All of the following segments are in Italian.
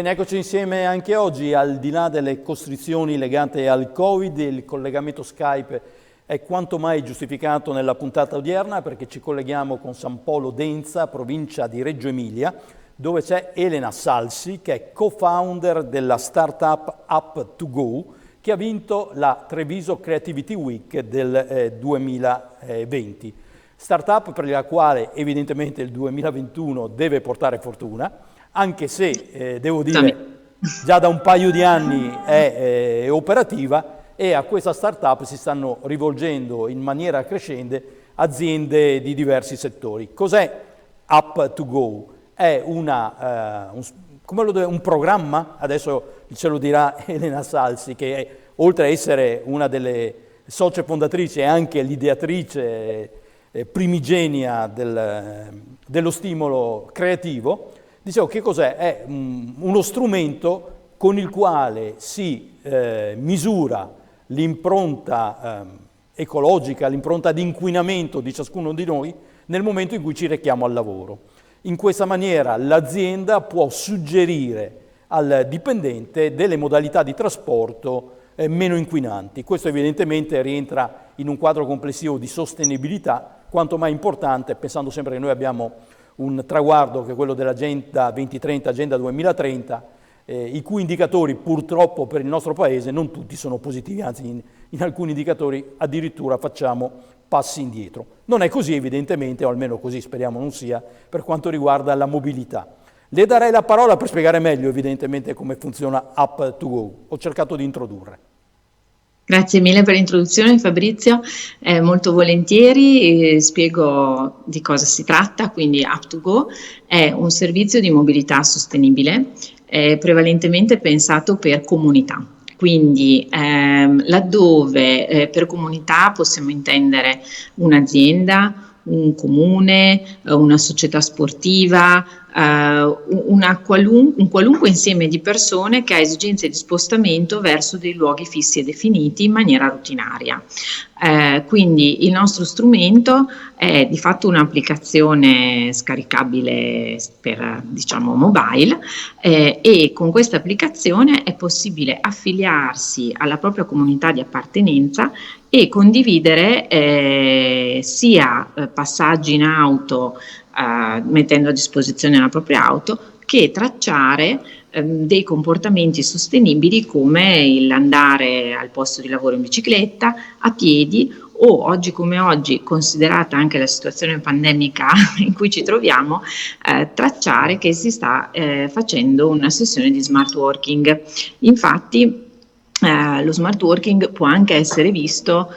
Bene, eccoci insieme anche oggi. Al di là delle costrizioni legate al Covid, il collegamento Skype è quanto mai giustificato nella puntata odierna, perché ci colleghiamo con San Polo Denza, provincia di Reggio Emilia, dove c'è Elena Salsi, che è co-founder della startup Up2Go, che ha vinto la Treviso Creativity Week del 2020. Startup per la quale evidentemente il 2021 deve portare fortuna, anche se devo dire già da un paio di anni è operativa, e a questa startup si stanno rivolgendo in maniera crescente aziende di diversi settori. Cos'è Up2Go? È un programma, adesso ce lo dirà Elena Salsi, che è, oltre a essere una delle socie fondatrici, è anche l'ideatrice primigenia dello stimolo creativo. Dicevo, che cos'è? È uno strumento con il quale si misura l'impronta ecologica, l'impronta di inquinamento di ciascuno di noi nel momento in cui ci rechiamo al lavoro. In questa maniera l'azienda può suggerire al dipendente delle modalità di trasporto meno inquinanti. Questo evidentemente rientra in un quadro complessivo di sostenibilità quanto mai importante, pensando sempre che noi abbiamo un traguardo che è quello dell'Agenda 2030, Agenda 2030, i cui indicatori purtroppo per il nostro Paese non tutti sono positivi, anzi in alcuni indicatori addirittura facciamo passi indietro. Non è così evidentemente, o almeno così speriamo non sia, per quanto riguarda la mobilità. Le darei la parola per spiegare meglio evidentemente come funziona Up2Go. Ho cercato di introdurre. Grazie mille per l'introduzione, Fabrizio, molto volentieri spiego di cosa si tratta. Quindi Up2Go è un servizio di mobilità sostenibile, prevalentemente pensato per comunità. Quindi laddove per comunità possiamo intendere un'azienda, un comune, una società sportiva, un qualunque insieme di persone che ha esigenze di spostamento verso dei luoghi fissi e definiti in maniera rutinaria. Quindi il nostro strumento è di fatto un'applicazione scaricabile per, diciamo, mobile, e con questa applicazione è possibile affiliarsi alla propria comunità di appartenenza e condividere sia passaggi in auto, mettendo a disposizione la propria auto, che tracciare dei comportamenti sostenibili come l'andare al posto di lavoro in bicicletta, a piedi, o oggi come oggi, considerata anche la situazione pandemica in cui ci troviamo, tracciare che si sta facendo una sessione di smart working. Infatti lo smart working può anche essere visto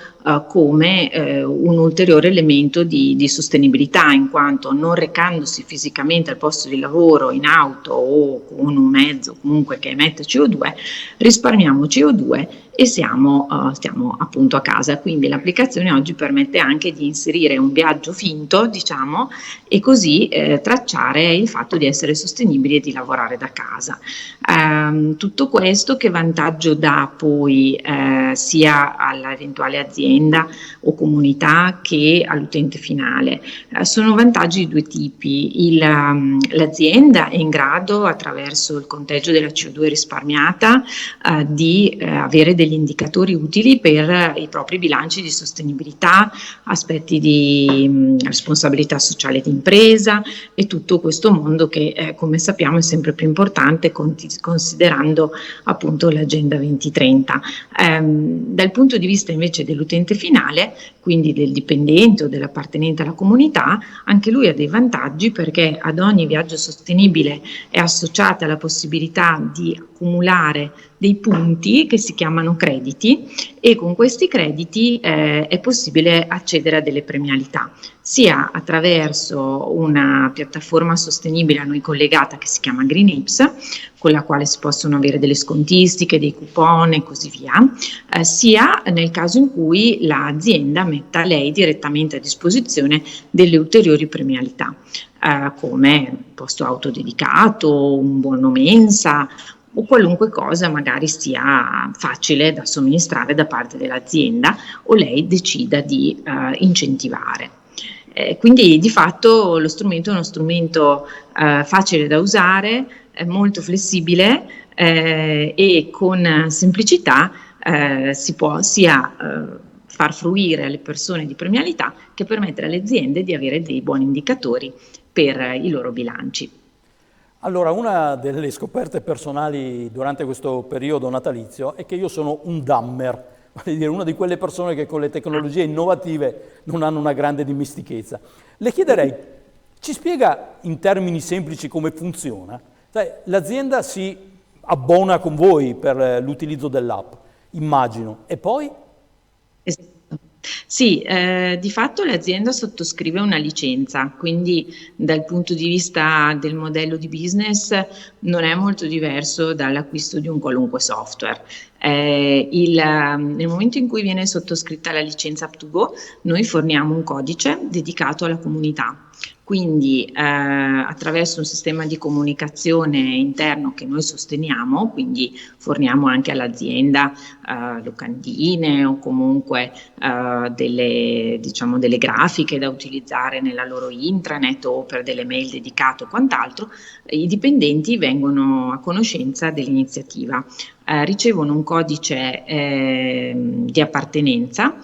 come un ulteriore elemento di sostenibilità, in quanto non recandosi fisicamente al posto di lavoro in auto o con un mezzo comunque che emette CO2, risparmiamo CO2 e stiamo appunto a casa. Quindi l'applicazione oggi permette anche di inserire un viaggio finto, diciamo, e così tracciare il fatto di essere sostenibili e di lavorare da casa. Tutto questo che vantaggio dà poi sia all'eventuale azienda o comunità che all'utente finale? Sono vantaggi di due tipi. L'azienda è in grado, attraverso il conteggio della CO2 risparmiata, di avere degli indicatori utili per i propri bilanci di sostenibilità, aspetti di responsabilità sociale d'impresa e tutto questo mondo che come sappiamo è sempre più importante, considerando appunto l'Agenda 2030. Dal punto di vista invece dell'utente finale, quindi del dipendente o dell'appartenente alla comunità, anche lui ha dei vantaggi, perché ad ogni viaggio sostenibile è associata la possibilità di accumulare dei punti che si chiamano crediti, e con questi crediti è possibile accedere a delle premialità, sia attraverso una piattaforma sostenibile a noi collegata che si chiama Green Apes, con la quale si possono avere delle scontistiche, dei coupon e così via, sia nel caso in cui l'azienda metta lei direttamente a disposizione delle ulteriori premialità, come posto autodedicato, un buono mensa o qualunque cosa magari sia facile da somministrare da parte dell'azienda o lei decida di incentivare. Quindi di fatto lo strumento è uno strumento facile da usare, molto flessibile e con semplicità si può sia far fruire alle persone di premialità che permettere alle aziende di avere dei buoni indicatori per i loro bilanci. Allora, una delle scoperte personali durante questo periodo natalizio è che io sono un dummer, vale dire una di quelle persone che con le tecnologie innovative non hanno una grande dimestichezza. Le chiederei, ci spiega in termini semplici come funziona? Cioè, l'azienda si abbona con voi per l'utilizzo dell'app, immagino, e poi? Esatto. Sì, di fatto l'azienda sottoscrive una licenza, quindi dal punto di vista del modello di business non è molto diverso dall'acquisto di un qualunque software. Nel momento in cui viene sottoscritta la licenza Up2Go, noi forniamo un codice dedicato alla comunità. Quindi attraverso un sistema di comunicazione interno che noi sosteniamo, quindi forniamo anche all'azienda locandine o comunque delle grafiche da utilizzare nella loro intranet o per delle mail dedicate o quant'altro, i dipendenti vengono a conoscenza dell'iniziativa. Ricevono un codice di appartenenza.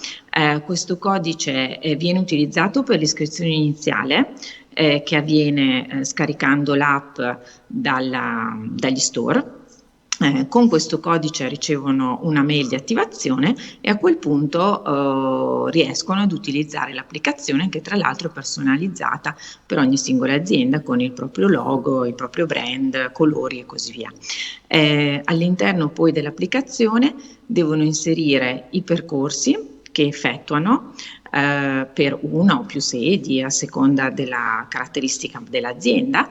Questo codice viene utilizzato per l'iscrizione iniziale che avviene scaricando l'app dagli store. Con questo codice ricevono una mail di attivazione e a quel punto riescono ad utilizzare l'applicazione, che tra l'altro è personalizzata per ogni singola azienda con il proprio logo, il proprio brand, colori e così via. All'interno poi dell'applicazione devono inserire i percorsi che effettuano per una o più sedi a seconda della caratteristica dell'azienda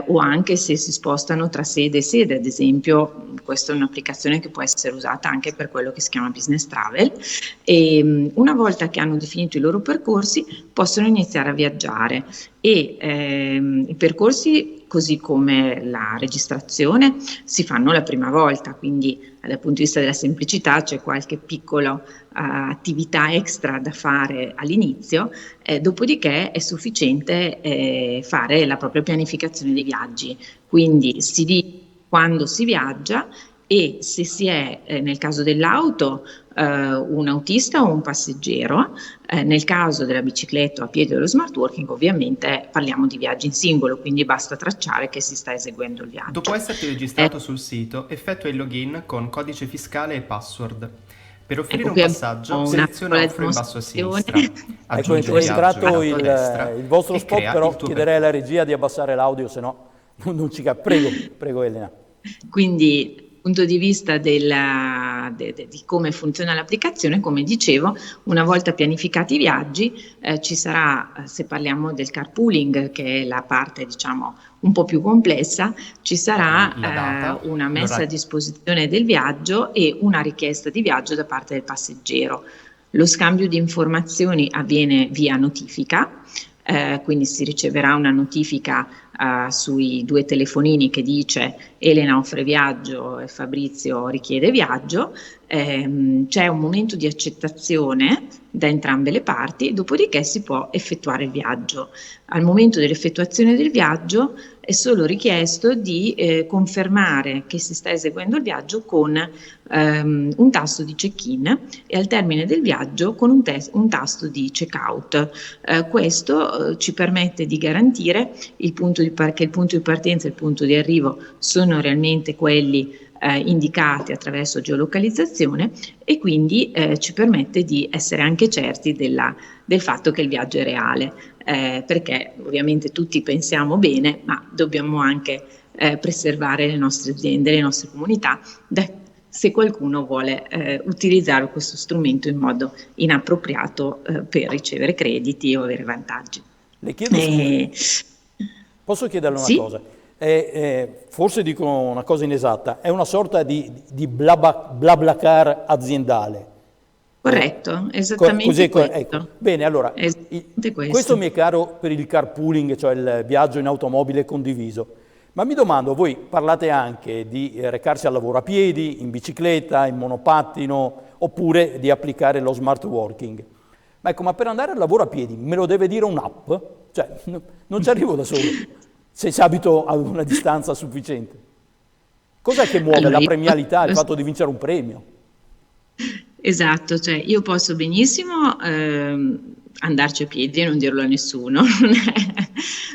o anche se si spostano tra sede e sede. Ad esempio, questa è un'applicazione che può essere usata anche per quello che si chiama business travel, e una volta che hanno definito i loro percorsi possono iniziare a viaggiare e i percorsi, così come la registrazione, si fanno la prima volta, quindi dal punto di vista della semplicità c'è qualche piccola attività extra da fare all'inizio, dopodiché è sufficiente fare la propria pianificazione dei viaggi, quindi si dice quando si viaggia e se si è, nel caso dell'auto, un autista o un passeggero. Nel caso della bicicletta o a piedi o dello smart working, ovviamente parliamo di viaggi in singolo, quindi basta tracciare che si sta eseguendo il viaggio. Dopo esserti registrato sul sito, effettua il login con codice fiscale e password. Per offrire un passaggio, seleziona offro in basso a sinistra. Ecco, è entrato il vostro spot, però chiederei alla regia di abbassare l'audio, se no non ci capisco. Prego Elena. Quindi dal punto di vista di come funziona l'applicazione, come dicevo, una volta pianificati i viaggi ci sarà, se parliamo del carpooling, che è la parte diciamo un po' più complessa, ci sarà una messa a disposizione del viaggio e una richiesta di viaggio da parte del passeggero. Lo scambio di informazioni avviene via notifica. Quindi si riceverà una notifica sui 2 telefonini che dice Elena offre viaggio e Fabrizio richiede viaggio. C'è un momento di accettazione da entrambe le parti, dopodiché si può effettuare il viaggio. Al momento dell'effettuazione del viaggio è solo richiesto di confermare che si sta eseguendo il viaggio con un tasto di check-in e al termine del viaggio con un tasto di check-out. Questo ci permette di garantire che il punto di partenza e il punto di arrivo sono realmente quelli indicati attraverso geolocalizzazione e quindi ci permette di essere anche certi del fatto che il viaggio è reale, perché ovviamente tutti pensiamo bene, ma dobbiamo anche preservare le nostre aziende, le nostre comunità, se qualcuno vuole utilizzare questo strumento in modo inappropriato per ricevere crediti o avere vantaggi. Le chiedo posso chiederle una cosa? Forse dico una cosa inesatta, è una sorta di BlaBlaCar aziendale. Corretto, esattamente questo. Ecco. Bene, allora, questo mi è caro per il carpooling, cioè il viaggio in automobile condiviso, ma mi domando, voi parlate anche di recarsi al lavoro a piedi, in bicicletta, in monopattino, oppure di applicare lo smart working. Ma ecco, ma per andare al lavoro a piedi me lo deve dire un'app? Cioè, non ci arrivo da solo. se abito ad una distanza sufficiente. Cos'è che muove la premialità, il fatto di vincere un premio? Esatto, cioè io posso benissimo andarci a piedi e non dirlo a nessuno,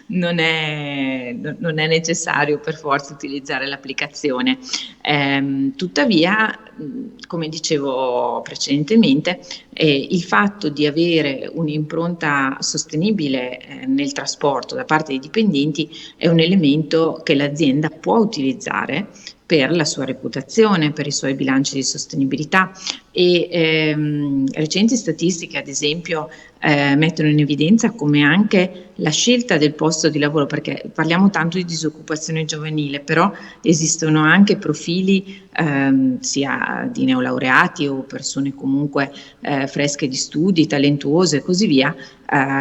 non è necessario per forza utilizzare l'applicazione. Tuttavia, come dicevo precedentemente, il fatto di avere un'impronta sostenibile nel trasporto da parte dei dipendenti è un elemento che l'azienda può utilizzare per la sua reputazione, per i suoi bilanci di sostenibilità e recenti statistiche, ad esempio, mettono in evidenza come anche la scelta del posto di lavoro, perché parliamo tanto di disoccupazione giovanile, però esistono anche profili sia di neolaureati o persone comunque fresche di studi, talentuose e così via,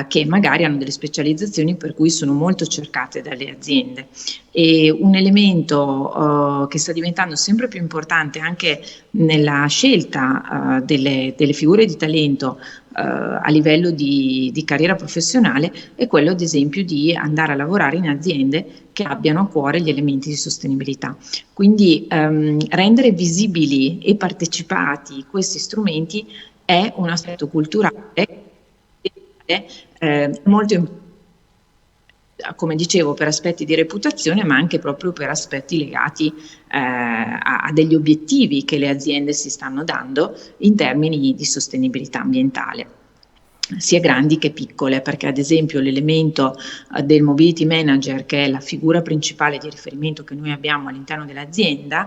che magari hanno delle specializzazioni per cui sono molto cercate dalle aziende. E un elemento che sta diventando sempre più importante anche nella scelta delle figure di talento a livello di carriera professionale è quello, ad esempio, di andare a lavorare in aziende che abbiano a cuore gli elementi di sostenibilità. Quindi rendere visibili e partecipati questi strumenti è un aspetto culturale molto importante, come dicevo, per aspetti di reputazione, ma anche proprio per aspetti legati a degli obiettivi che le aziende si stanno dando in termini di sostenibilità ambientale, sia grandi che piccole, perché ad esempio l'elemento del mobility manager, che è la figura principale di riferimento che noi abbiamo all'interno dell'azienda,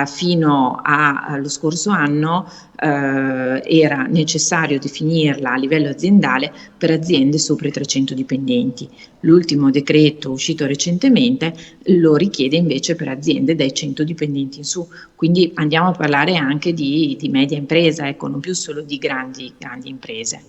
fino allo scorso anno era necessario definirla a livello aziendale per aziende sopra i 300 dipendenti. L'ultimo decreto uscito recentemente lo richiede invece per aziende dai 100 dipendenti in su, quindi andiamo a parlare anche di media impresa, ecco, non più solo di grandi imprese.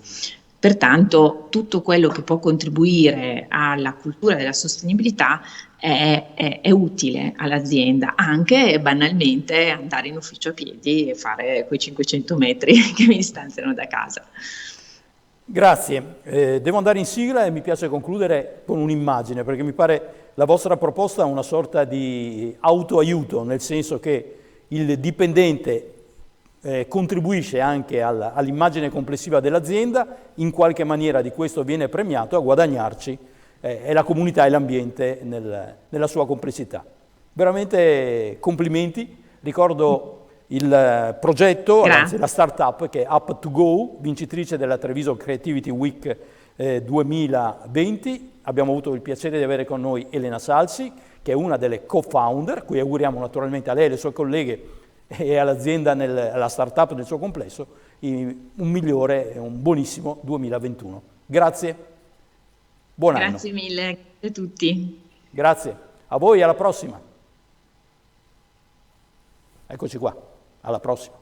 Pertanto tutto quello che può contribuire alla cultura della sostenibilità è utile all'azienda, anche banalmente andare in ufficio a piedi e fare quei 500 metri che mi distanziano da casa. Grazie, devo andare in sigla e mi piace concludere con un'immagine, perché mi pare la vostra proposta una sorta di autoaiuto, nel senso che il dipendente contribuisce anche all'immagine complessiva dell'azienda, in qualche maniera di questo viene premiato, a guadagnarci è la comunità e l'ambiente nella sua complessità. Veramente complimenti, ricordo il progetto, anzi la startup che è Up2Go, vincitrice della Treviso Creativity Week 2020. Abbiamo avuto il piacere di avere con noi Elena Salsi, che è una delle co-founder, cui auguriamo naturalmente a lei e alle sue colleghe e all'azienda, alla startup nel suo complesso, un migliore e un buonissimo 2021. Grazie, buon anno. Grazie mille, grazie a tutti. Grazie, a voi, alla prossima. Eccoci qua, alla prossima.